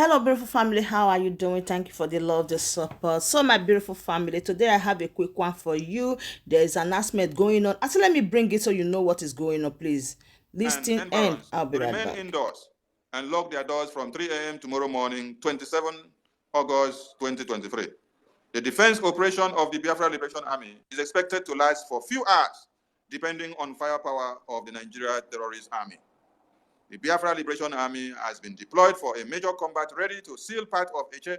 Hello, beautiful family. How are you doing? Thank you for the love, the support. So, my beautiful family, today I have a quick one for you. There is an announcement going on. Actually, let me bring it so you know what is going on, please. And Listen, and environs I'll be to right remain back. indoors and lock their doors from 3 a.m. tomorrow morning, 27 August 2023. The defense operation of the Biafra Liberation Army is expected to last for few hours, depending on firepower of the Nigeria Terrorist Army. The Biafra Liberation Army has been deployed for a major combat ready to seal part of Eche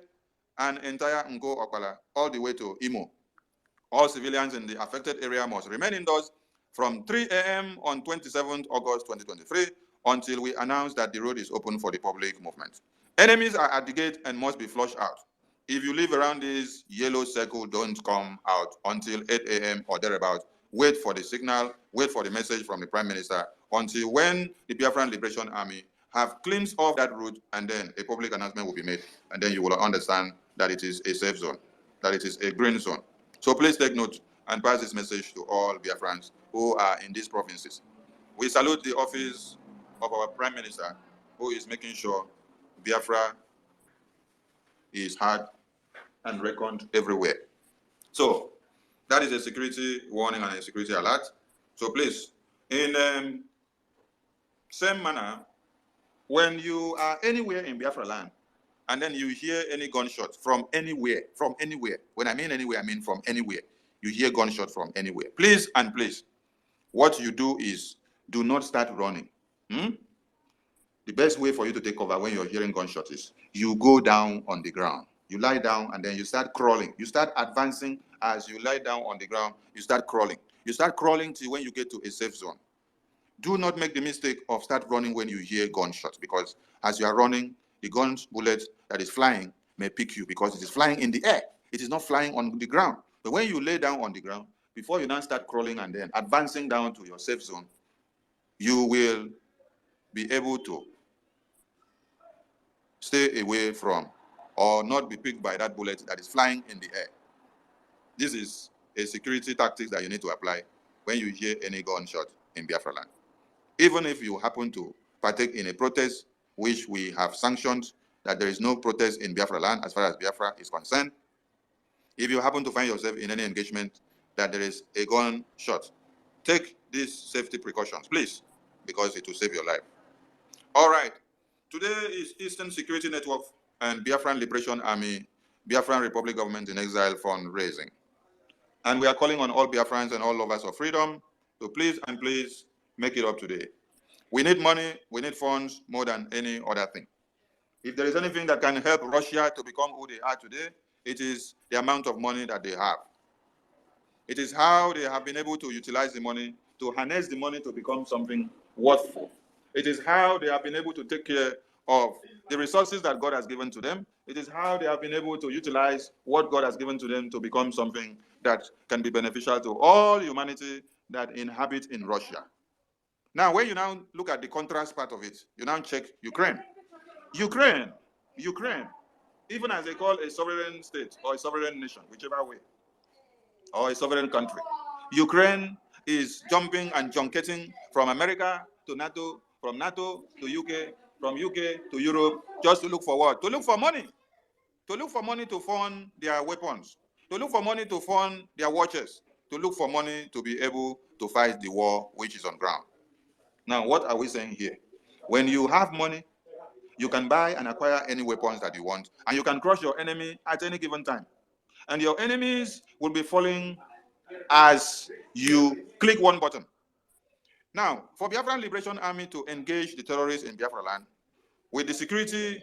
and entire Ngo Okpala all the way to Imo. All civilians in the affected area must remain indoors from 3 a.m. on 27th August 2023 until we announce that the road is open for the public movement. Enemies are at the gate and must be flushed out. If you live around this yellow circle, don't come out until 8 a.m. or thereabout. Wait for the signal, wait for the message from the Prime Minister until when the Biafran Liberation Army have cleansed off that route, and then a public announcement will be made, and then you will understand that it is a safe zone, that it is a green zone. So please take note and pass this message to all Biafrans who are in these provinces. We salute the office of our Prime Minister, who is making sure Biafra is heard and reckoned everywhere. So that is a security warning and a security alert. So please, in same manner, when you are anywhere in Biafra land, and then you hear any gunshot from anywhere, when I mean anywhere, I mean from anywhere, you hear gunshot from anywhere. Please and please, what you do is do not start running. The best way for you to take cover when you're hearing gunshots is you go down on the ground. You lie down and then you start crawling. You start advancing as you lie down on the ground. You start crawling. You start crawling till when you get to a safe zone. Do not make the mistake of start running when you hear gunshots, because as you are running, the gun bullet that is flying may pick you because it is flying in the air. It is not flying on the ground. But when you lay down on the ground, before you now start crawling and then advancing down to your safe zone, you will be able to stay away from or not be picked by that bullet that is flying in the air. This is a security tactic that you need to apply when you hear any gunshot in Biafra land. Even if you happen to partake in a protest, which we have sanctioned that there is no protest in Biafra land as far as Biafra is concerned, if you happen to find yourself in any engagement that there is a gunshot, take these safety precautions, please, because it will save your life. All right. Today is Eastern Security Network and Biafran Liberation Army, Biafran Republic Government in Exile fundraising. And we are calling on all Biafrans and all lovers of freedom to please and please make it up today. We need money, we need funds more than any other thing. If there is anything that can help Russia to become who they are today, it is the amount of money that they have. It is how they have been able to utilize the money, to harness the money to become something worthful. It is how they have been able to take care of the resources that God has given to them. It is how they have been able to utilize what God has given to them to become something that can be beneficial to all humanity that inhabit in Russia. Now, when you now look at the contrast part of it, you now check Ukraine. Ukraine, even as they call a sovereign state or a sovereign nation, whichever way, or a sovereign country, Ukraine is jumping and junketing from America to NATO, from NATO to UK, from UK to Europe, just to look for what? To look for money. To look for money to fund their weapons, to look for money to fund their watches, to look for money to be able to fight the war which is on ground. Now, what are we saying here? When you have money, you can buy and acquire any weapons that you want, and you can crush your enemy at any given time. And your enemies will be falling as you click one button. Now, for Biafran Liberation Army to engage the terrorists in Biafra land, with the security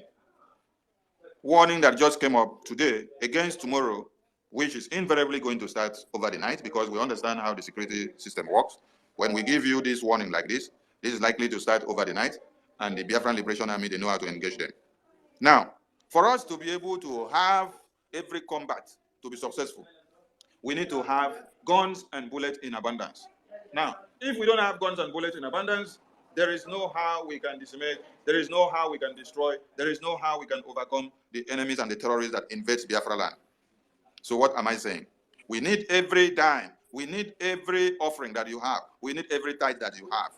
warning that just came up today against tomorrow, which is invariably going to start over the night, because we understand how the security system works. When we give you this warning like this is likely to start over the night, and the Biafran Liberation Army, they know how to engage them. Now, for us to be able to have every combat to be successful, we need to have guns and bullets in abundance. Now, if we don't have guns and bullets in abundance, there is no how we can decimate, there is no how we can destroy, there is no how we can overcome the enemies and the terrorists that invade Biafra land. So what am I saying? We need every dime, we need every offering that you have, we need every tithe that you have.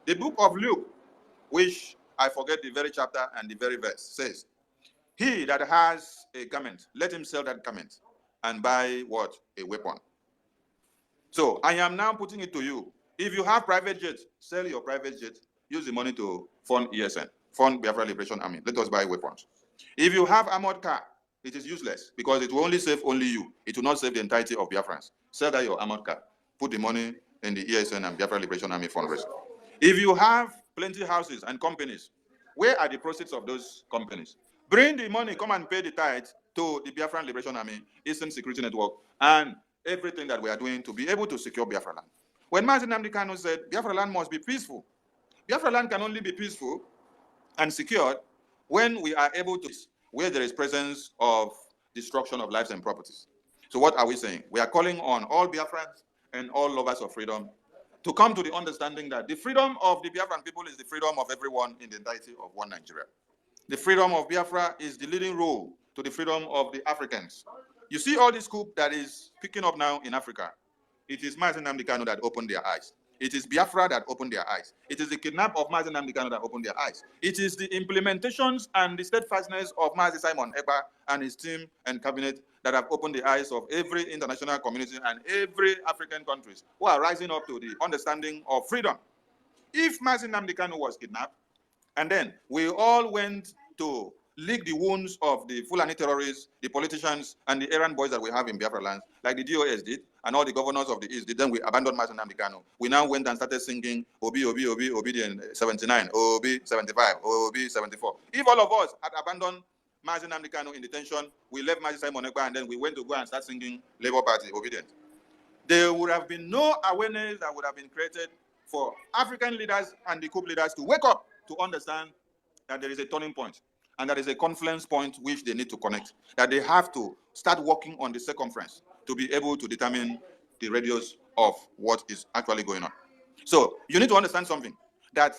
The book of Luke, which I forget the very chapter and the very verse, says, He that has a garment, let him sell that garment and buy what? A weapon. So I am now putting it to you. If you have private jets, sell your private jet. Use the money to fund ESN, fund Biafra Liberation Army. Let us buy weapons. If you have armored car, it is useless because it will only save only you. It will not save the entirety of Biafrans. Sell that your armored car. Put the money in the ESN and Biafra Liberation Army fundraising. If you have plenty houses and companies, where are the proceeds of those companies? Bring the money, come and pay the tithe to the Biafran Liberation Army, Eastern Security Network, and everything that we are doing to be able to secure Biafra land. When Mazi Nnamdi Kanu said Biafra land must be peaceful, Biafra land can only be peaceful and secured when we are able to, where there is presence of destruction of lives and properties. So what are we saying? We are calling on all Biafrans and all lovers of freedom to come to the understanding that the freedom of the Biafran people is the freedom of everyone in the entirety of one Nigeria. The freedom of Biafra is the leading role to the freedom of the Africans. You see all this coup that is picking up now in Africa. It is Mazi Nnamdi Kanu that opened their eyes. It is Biafra that opened their eyes. It is the kidnap of Mazi Nnamdi Kanu that opened their eyes. It is the implementations and the steadfastness of Mazi Simon Ekpa and his team and cabinet that have opened the eyes of every international community and every African countries who are rising up to the understanding of freedom. If Mazi Nnamdi Kanu was kidnapped, and then we all went to lick the wounds of the Fulani terrorists, the politicians, and the errand boys that we have in Biafra lands, like the DOS did, and all the governors of the East did. Then we abandoned Mazi Nnamdi Kanu. We now went and started singing Obi, Obi, Obi, Obi 79, Obi 75, Obi 74. If all of us had abandoned Mazi Nnamdi Kanu in detention, we left Mazi Simon Ekpa, and then we went to go and start singing Labour Party, Obedient. There would have been no awareness that would have been created for African leaders and the coup leaders to wake up to understand that there is a turning point and that is a confluence point which they need to connect, that they have to start working on the circumference to be able to determine the radius of what is actually going on. So you need to understand something, that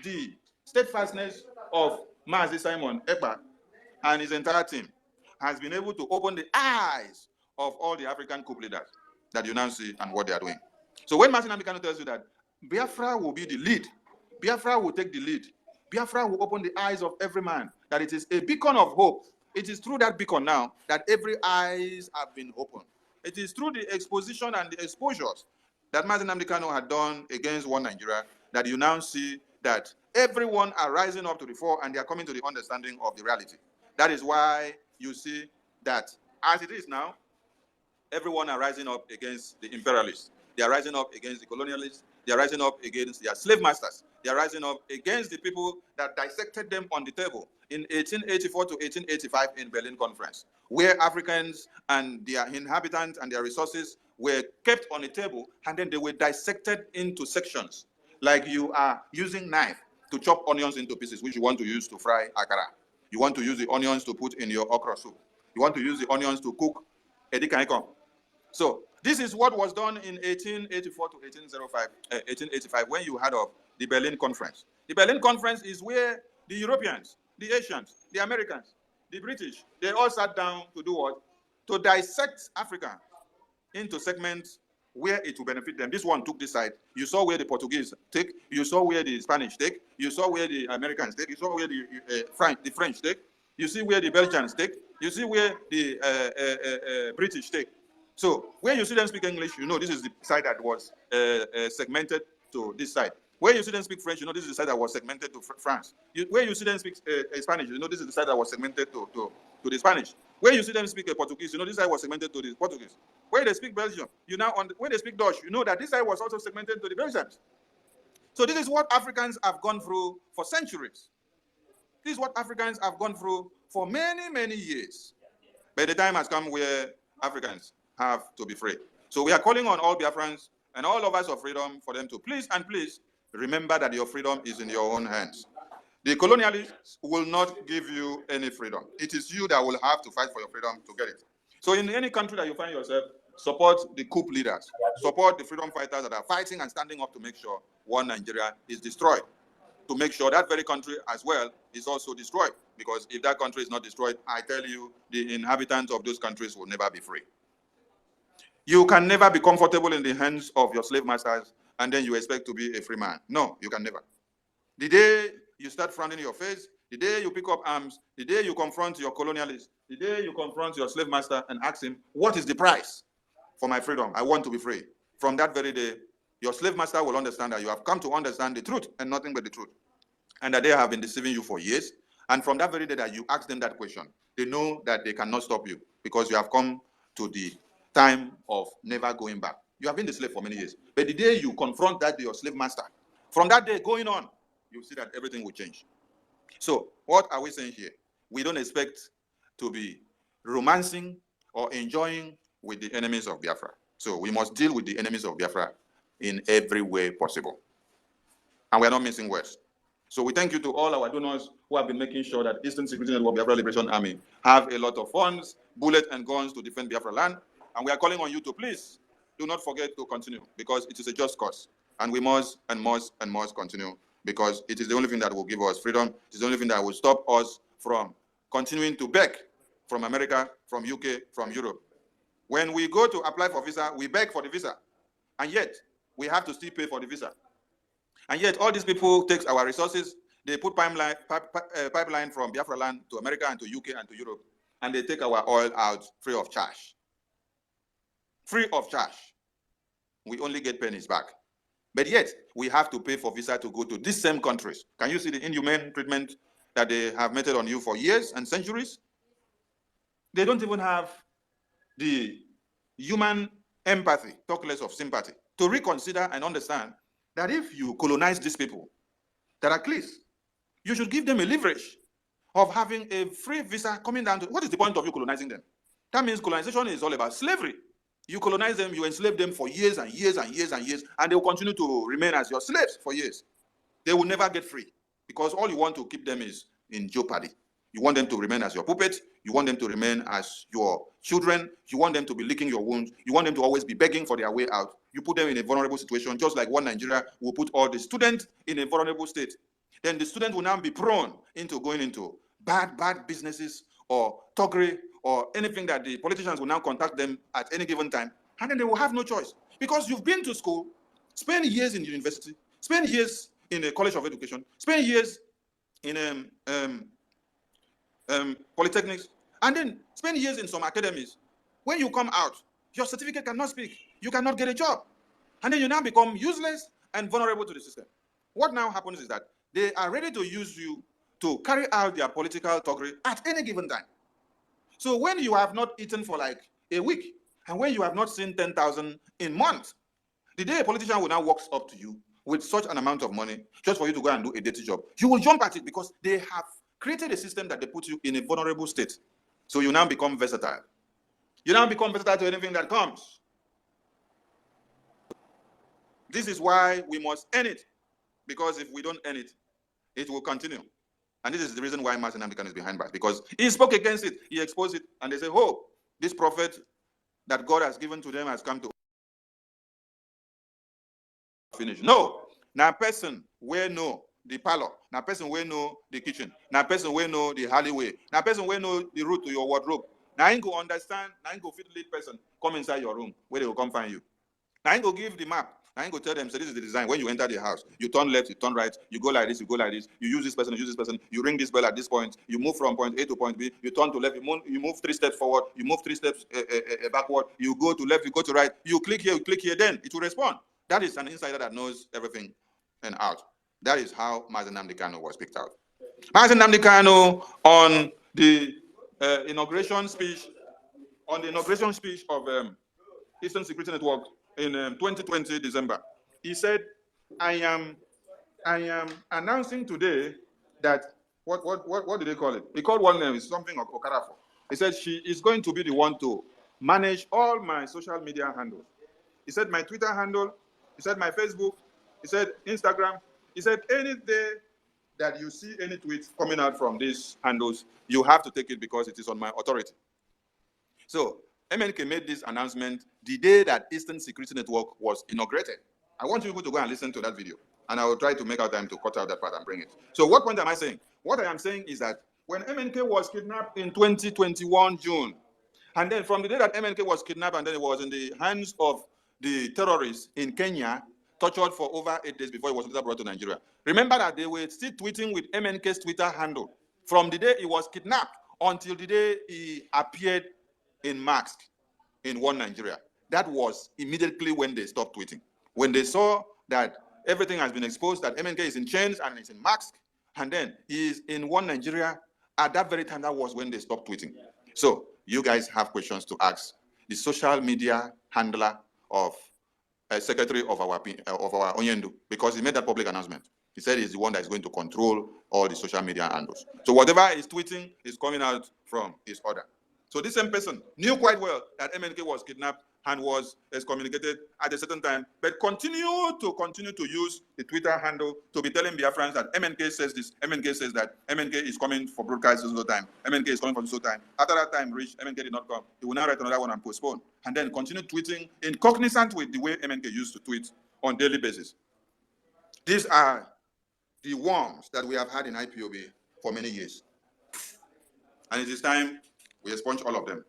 the steadfastness of Mazi Simon Ekpa and his entire team has been able to open the eyes of all the African coup leaders that you now see and what they are doing. So when Mazi Nnamdi Kanu tells you that Biafra will be the lead, Biafra will take the lead, Biafra will open the eyes of every man, that it is a beacon of hope. It is through that beacon now that every eyes have been opened. It is through the exposition and the exposures that Mazi Nnamdi Kanu had done against one Nigeria that you now see that everyone are rising up to the fore and they are coming to the understanding of the reality. That is why you see that as it is now, everyone are rising up against the imperialists. They are rising up against the colonialists. They are rising up against their slave masters. They are rising up against the people that dissected them on the table in 1884 to 1885 in Berlin Conference, where Africans and their inhabitants and their resources were kept on a table, and then they were dissected into sections, like you are using knife to chop onions into pieces, which you want to use to fry akara. You want to use the onions to put in your okra soup. You want to use the onions to cook edikaikong. So this is what was done in 1884 to 1885, when you had of the Berlin Conference. The Berlin Conference is where the Europeans, the Asians, the Americans, the British, they all sat down to do what? To dissect Africa into segments where it will benefit them. This one took this side. You saw where the Portuguese take. You saw where the Spanish take. You saw where the Americans take. You saw where the French take. You see where the Belgians take. You see where the British take. So where you see them speak English, you know this is the side that was segmented to this side. Where you see them speak French, you know this is the side that was segmented to France. Where you see them speak Spanish, you know this is the side that was segmented to the Spanish. Where you see them speak Portuguese, you know this side was segmented to the Portuguese. Where they speak Belgium, where they speak Dutch, you know that this side was also segmented to the Belgians. So this is what Africans have gone through for centuries. This is what Africans have gone through for many, many years. But the time has come where Africans have to be free. So we are calling on all Biafrans and all lovers of freedom for them to please remember that your freedom is in your own hands. The colonialists will not give you any freedom. It is you that will have to fight for your freedom to get it. So in any country that you find yourself, support the coup leaders, support the freedom fighters that are fighting and standing up to make sure one Nigeria is destroyed, to make sure that very country as well is also destroyed. Because if that country is not destroyed, I tell you, the inhabitants of those countries will never be free. You can never be comfortable in the hands of your slave masters and then you expect to be a free man. No, you can never. The day you start frowning your face, the day you pick up arms, the day you confront your colonialist, the day you confront your slave master and ask him, what is the price for my freedom? I want to be free. From that very day, your slave master will understand that you have come to understand the truth and nothing but the truth, and that they have been deceiving you for years. And from that very day that you ask them that question, they know that they cannot stop you because you have come to the time of never going back. You have been the slave for many years. But the day you confront that your slave master, from that day going on, you see that everything will change. So what are we saying here? We don't expect to be romancing or enjoying with the enemies of Biafra. So we must deal with the enemies of Biafra in every way possible. And we're not missing words. So we thank you to all our donors who have been making sure that Eastern Security Network Biafra Liberation Army have a lot of funds, bullets, and guns to defend Biafra land. And we are calling on you to please do not forget to continue, because it is a just cause. And we must and must and must continue, because it is the only thing that will give us freedom. It is the only thing that will stop us from continuing to beg from America, from UK, from Europe. When we go to apply for visa, we beg for the visa. And yet, we have to still pay for the visa. And yet, all these people take our resources, they put pipeline from Biafra land to America and to UK and to Europe, and they take our oil out free of charge. Free of charge. We only get pennies back. But yet, we have to pay for visa to go to these same countries. Can you see the inhumane treatment that they have meted on you for years and centuries? They don't even have the human empathy, talk less of sympathy, to reconsider and understand that if you colonize these people, that at least you should give them a leverage of having a free visa coming down to, what is the point of you colonizing them? That means colonization is all about slavery. You colonize them, you enslave them for years and years and years and years, and they will continue to remain as your slaves for years. They will never get free, because all you want to keep them is in jeopardy. You want them to remain as your puppets. You want them to remain as your children. You want them to be licking your wounds. You want them to always be begging for their way out. You put them in a vulnerable situation, just like one Nigeria will put all the students in a vulnerable state. Then the student will now be prone into going into bad businesses or thuggery or anything that the politicians will now contact them at any given time. And then they will have no choice. Because you've been to school, spend years in the university, spend years in a college of education, spend years in polytechnics, and then spend years in some academies. When you come out, your certificate cannot speak. You cannot get a job. And then you now become useless and vulnerable to the system. What now happens is that they are ready to use you to carry out their political thuggery at any given time. So when you have not eaten for like a week, and when you have not seen 10,000 in months, the day a politician will now walk up to you with such an amount of money just for you to go and do a dirty job, you will jump at it, because they have created a system that they put you in a vulnerable state. So you now become versatile. You now become versatile to anything that comes. This is why we must end it, because if we don't end it, it will continue. And this is the reason why Martin Amdekan is behind bars, because he spoke against it, he exposed it, and they say, oh, this prophet that God has given to them has come to finish. No, now person where know the parlor, now person where know the kitchen, now person where know the alleyway, now person where know the route to your wardrobe. Now I ain't go understand, now I ain't go fit lead person, come inside your room where they will come find you. Now I ain't go give the map. I ain't go tell them, so this is the design. When you enter the house, you turn left, you turn right, you go like this, you go like this, you use this person, you ring this bell at this point, you move from point A to point B, you turn to left, you move 3 steps forward, you move 3 steps backward, you go to left, you go to right, you click here, then it will respond. That is an insider that knows everything and out. That is how Mazen Nnamdi Kanu was picked out. Mazen Nnamdi Kanu, on the inauguration speech of Eastern Security Network in 2020 December, he said, I am announcing today that what did they call it? He called one name, it's something of Okarafo. He said she is going to be the one to manage all my social media handles. He said my Twitter handle, he said my Facebook, he said Instagram, he said any day that you see any tweet coming out from these handles, you have to take it because it is on my authority. So MNK made this announcement the day that Eastern Security Network was inaugurated. I want you people to go and listen to that video, and I will try to make out time to cut out that part and bring it. So what point am I saying? What I am saying is that when MNK was kidnapped in 2021 June, and then from the day that MNK was kidnapped and then it was in the hands of the terrorists in Kenya, tortured for over 8 days before he was later brought to Nigeria. Remember that they were still tweeting with MNK's Twitter handle. from the day he was kidnapped until the day he appeared in mask in One Nigeria. That was immediately when they stopped tweeting. When they saw that everything has been exposed, that MNK is in chains and is in mask, and then he is in One Nigeria, at that very time, that was when they stopped tweeting. So you guys have questions to ask the social media handler of secretary of our Onyendu, because he made that public announcement. He said he's the one that is going to control all the social media handles. So whatever he's tweeting is coming out from his order. So this same person knew quite well that MNK was kidnapped and was excommunicated at a certain time, but continue to use the Twitter handle to be telling Biafrans that MNK says this, MNK says that, MNK is coming for broadcast this time, MNK is coming for this time. After that time reached, MNK did not come. He will now write another one and postpone, and then continue tweeting in cognizant with the way MNK used to tweet on daily basis. These are the worms that we have had in IPOB for many years. And it is time we expunge all of them.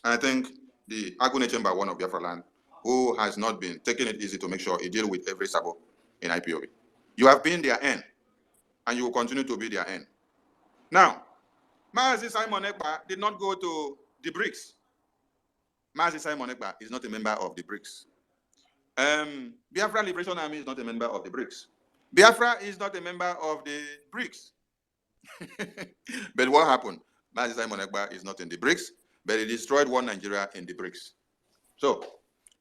And I think the Agune Chamber one of Biafra land, who has not been taking it easy to make sure he deal with every sabo in IPOB. You have been their end, and you will continue to be their end. Now, Mazi Simon Ekpa did not go to the BRICS. Mazi Simon Ekpa is not a member of the BRICS. Biafra Liberation Army is not a member of the BRICS. Biafra is not a member of the BRICS. But what happened? Mazi Simon Ekpa is not in the BRICS, but he destroyed One Nigeria in the BRICS. So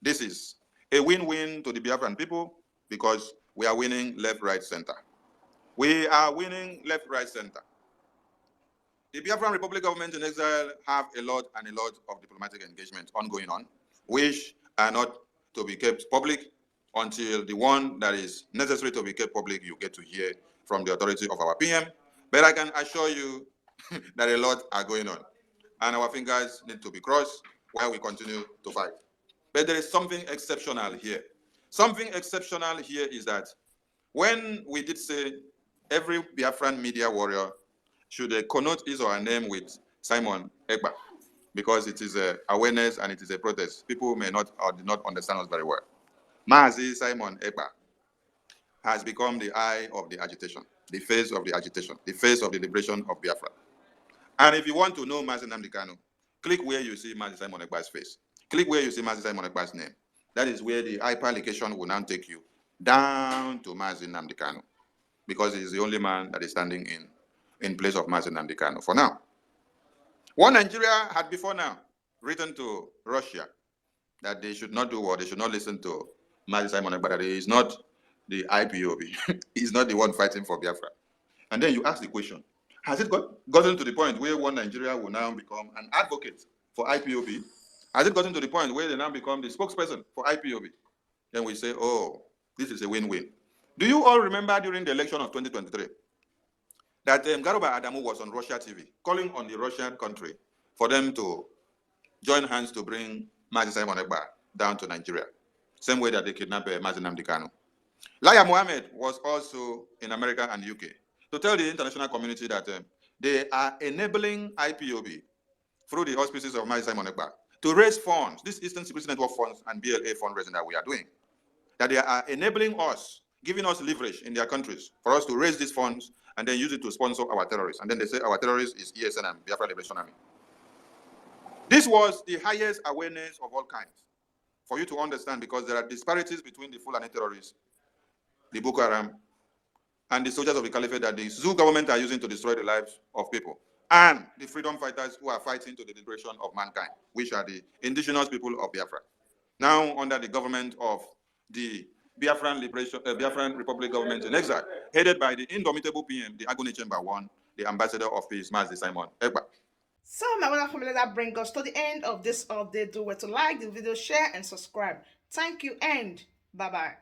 this is a win-win to the Biafran people, because we are winning left, right, center. We are winning left, right, center. The Biafran Republic government in exile have a lot of diplomatic engagement ongoing on, which are not to be kept public until the one that is necessary to be kept public you get to hear from the authority of our PM. But I can assure you that a lot are going on, and our fingers need to be crossed while we continue to fight. But there is something exceptional here. Something exceptional here is that when we did say every Biafran media warrior should connote his or her name with Simon Ekpa, because it is a awareness and it is a protest. People may not or do not understand us very well. Mazi Simon Ekpa has become the eye of the agitation, the face of the agitation, the face of the liberation of Biafra. And if you want to know Mazi Nnamdi Kanu, click where you see Mazi Simon Ekpa's face. Click where you see Mazi Simon Ekpa's name. That is where the hyperlocation will now take you down to Mazi Nnamdi Kanu, because he is the only man that is standing in place of Mazi Nnamdi Kanu for now. One Nigeria had before now written to Russia that they should not do what, they should not listen to Mazi Simon Ekpa, that he is not the IPOB. He's not the one fighting for Biafra. And then you ask the question, has it gotten to the point where One Nigeria will now become an advocate for IPOB? Has it gotten to the point where they now become the spokesperson for IPOB? Then we say, oh, this is a win-win. Do you all remember during the election of 2023 that Garuba Adamu was on Russia TV calling on the Russian country for them to join hands to bring Mazi Simon Ekpa down to Nigeria, same way that they kidnapped Mazi Nnamdi Kanu? Laya Mohammed was also in America and UK to tell the international community that they are enabling IPOB through the auspices of Mazi Simon Ekpa to raise funds, this Eastern Security Network funds and BLA fundraising that we are doing, that they are enabling us, giving us leverage in their countries for us to raise these funds and then use it to sponsor our terrorists. And then they say our terrorists is ESN and Biafra Liberation Army. This was the highest awareness of all kinds for you to understand, because there are disparities between the Fulani terrorists, the Boko Haram, and the soldiers of the Caliphate that the Zoo government are using to destroy the lives of people, and the freedom fighters who are fighting to the liberation of mankind, which are the indigenous people of Biafra, now under the government of the Biafran Republic government in exile, headed by the indomitable PM, the Agune Chamber one, the ambassador of peace, Mazi Simon Ekpa. So my wonderful family, that brings us to the end of this update. Do well to like the video, share, and subscribe. Thank you, and bye-bye.